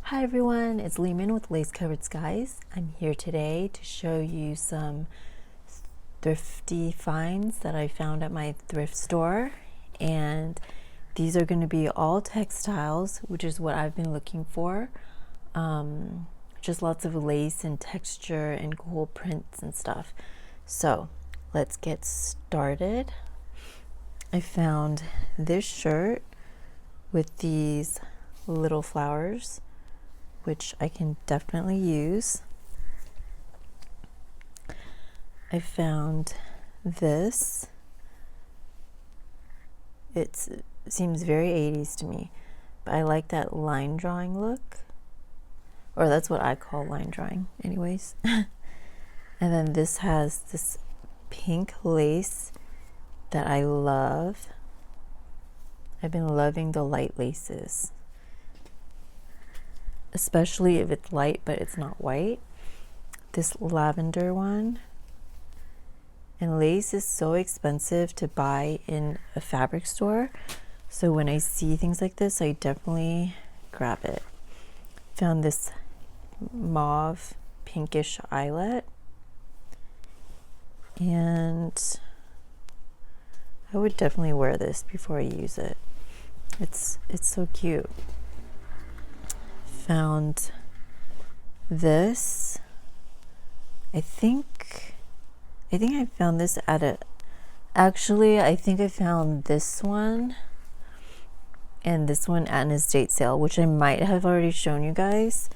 Hi everyone, it's Lehman with Lace Covered Skies. I'm here today to show you some thrifty finds that I found at my thrift store, and these are going to be all textiles, which is what I've been looking for. Just lots of lace and texture and cool prints and stuff. So let's get started. I found this shirt with these little flowers, which I can definitely use. I found this. It seems very 80s to me, but I like that line drawing look, or that's what I call line drawing anyways. And then this has this pink lace that I love. I've been loving the light laces, especially if it's light but it's not white. This lavender one. And lace is so expensive to buy in a fabric store, so when I see things like this, I definitely grab it. Found this mauve pinkish eyelet, and I would definitely wear this before I use it. It's so cute. Found this. I think I found this at a, actually I think I found this one and this one at an estate sale, which I might have already shown you guys,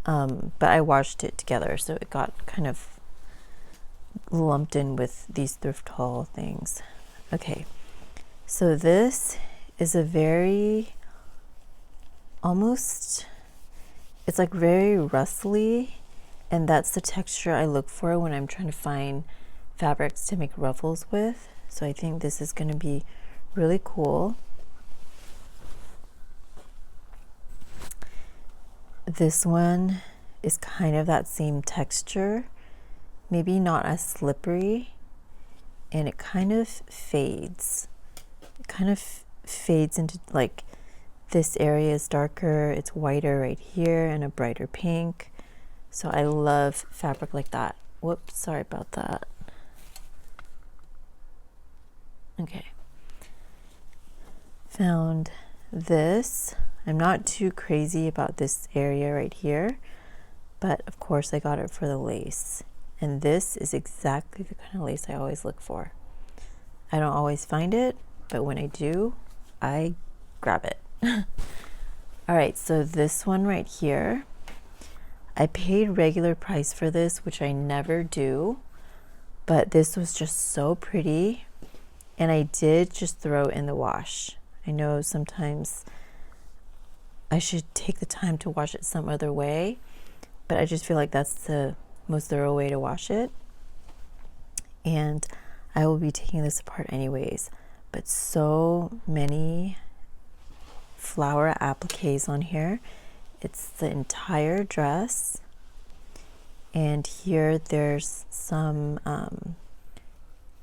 but I washed it together, so it got kind of lumped in with these thrift haul things. Okay, so this is a very, almost, it's like very rustly, and that's the texture I look for when I'm trying to find fabrics to make ruffles with. So I think this is going to be really cool. This one is kind of that same texture, maybe not as slippery, and it kind of fades. It kind of fades into, like, this area is darker, it's whiter right here, and a brighter pink. So I love fabric like that. Whoops, sorry about that. Okay. Found this. I'm not too crazy about this area right here, but of course I got it for the lace. And this is exactly the kind of lace I always look for. I don't always find it, but when I do, I grab it. All right, so this one right here, I paid regular price for this, which I never do, but this was just so pretty, and I did just throw it in the wash. I know sometimes I should take the time to wash it some other way, but I just feel like that's the most thorough way to wash it. And I will be taking this apart anyways, but so many flower appliques on here. It's the entire dress, and here there's some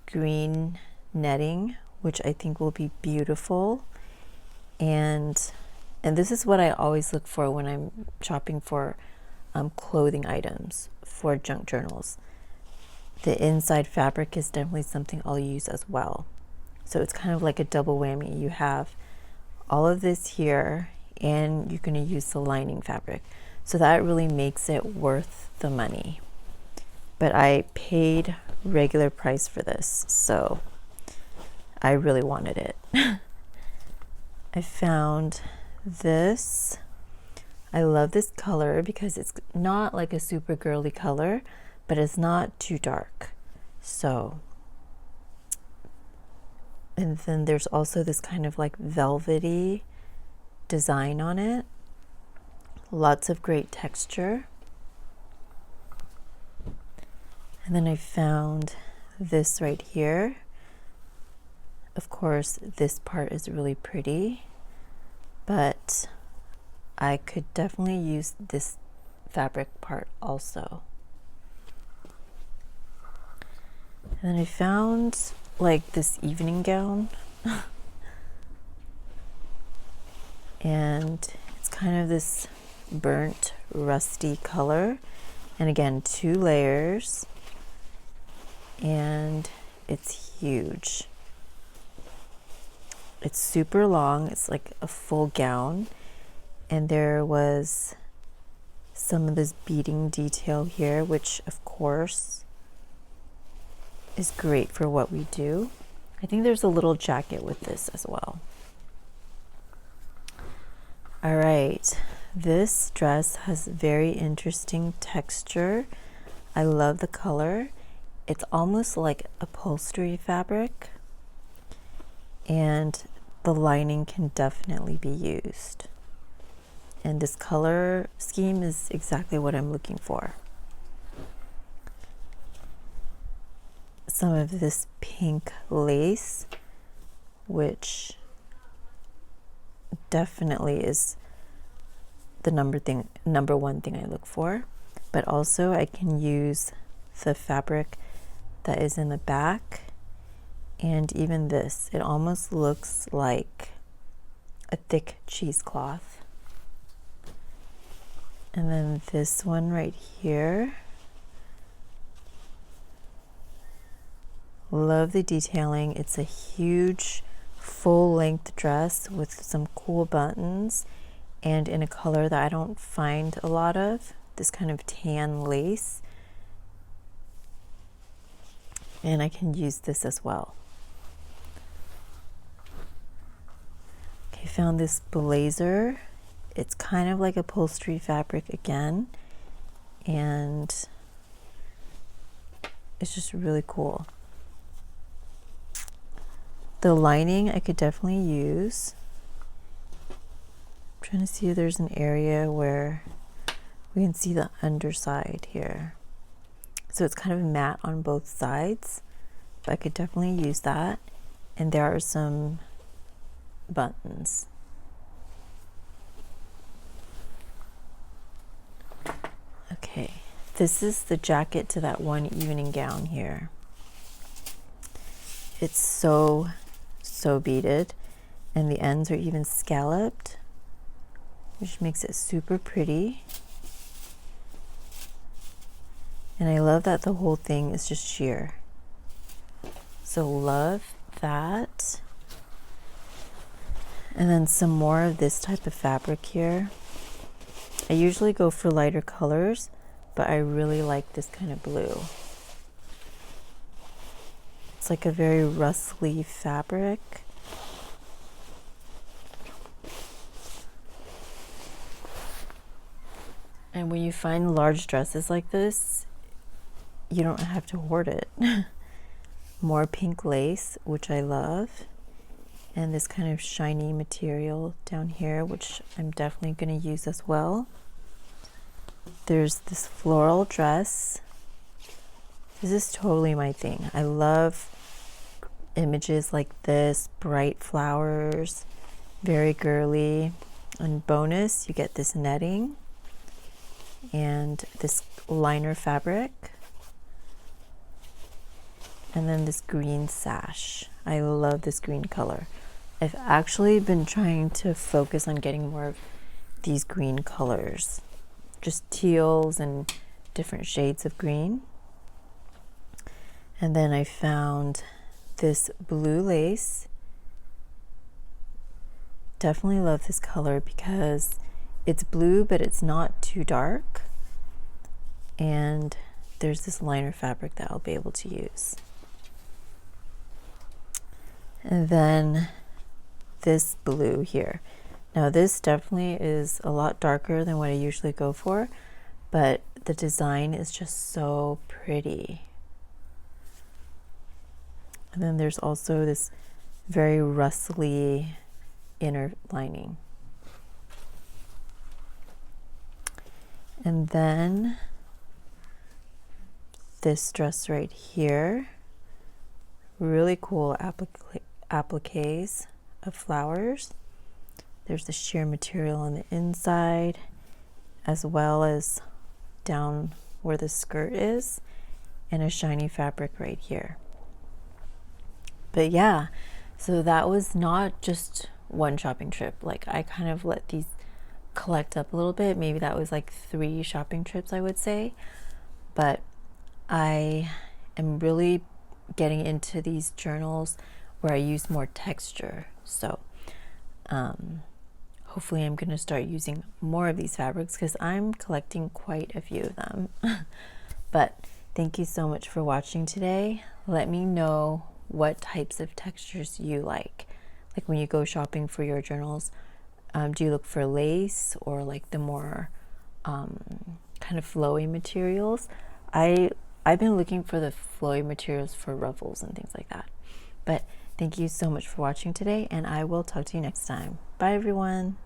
green netting, which I think will be beautiful. And this is what I always look for when I'm shopping for clothing items for junk journals. The inside fabric is definitely something I'll use as well. So it's kind of like a double whammy. You have all of this here, and you're going to use the lining fabric. So that really makes it worth the money. But I paid regular price for this, so I really wanted it. I found this. I love this color because it's not like a super girly color, but it's not too dark. So, and then there's also this kind of like velvety design on it. Lots of great texture. And then I found this right here. Of course, this part is really pretty, but I could definitely use this fabric part also. And then I found like this evening gown. And it's kind of this burnt rusty color, and again 2 layers, and it's huge. It's super long, it's like a full gown, and there was some of this beading detail here, which of course is great for what we do. I think there's a little jacket with this as well. All right, this dress has very interesting texture. I love the color. It's almost like upholstery fabric, and the lining can definitely be used. And this color scheme is exactly what I'm looking for. Some of this pink lace, which definitely is the number one thing I look for, but also I can use the fabric that is in the back, and even this, it almost looks like a thick cheesecloth. And then this one right here, love the detailing. It's a huge full-length dress with some cool buttons, and in a color that I don't find a lot of, this kind of tan lace. And I can use this as well. Okay, found this blazer. It's kind of like upholstery fabric again, and it's just really cool. The lining I could definitely use. I'm trying to see if there's an area where we can see the underside here. So it's kind of matte on both sides, but I could definitely use that. And there are some buttons. Okay, this is the jacket to that one evening gown here. It's so beaded, and the ends are even scalloped, which makes it super pretty. And I love that the whole thing is just sheer. So love that. And then some more of this type of fabric here. I usually go for lighter colors, but I really like this kind of blue. It's like a very rustly fabric. And when you find large dresses like this, you don't have to hoard it. More pink lace, which I love. And this kind of shiny material down here, which I'm definitely going to use as well. There's this floral dress. This is totally my thing. I love images like this, bright flowers, very girly. And bonus, you get this netting and this liner fabric, and then this green sash. I love this green color. I've actually been trying to focus on getting more of these green colors, just teals and different shades of green. And then I found this blue lace. Definitely love this color because it's blue, but it's not too dark. And there's this liner fabric that I'll be able to use. And then this blue here. Now this definitely is a lot darker than what I usually go for, but the design is just so pretty. And then there's also this very rustly inner lining. And then this dress right here, really cool appliques of flowers. There's the sheer material on the inside, as well as down where the skirt is, and a shiny fabric right here. But yeah, so that was not just one shopping trip. Like, I kind of let these collect up a little bit. Maybe that was like 3 shopping trips, I would say. But I am really getting into these journals where I use more texture. So hopefully I'm going to start using more of these fabrics because I'm collecting quite a few of them. But thank you so much for watching today. Let me know what types of textures you like. Like when you go shopping for your journals, do you look for lace or like the more kind of flowy materials? I've been looking for the flowy materials for ruffles and things like that. But thank you so much for watching today, and I will talk to you next time. Bye everyone.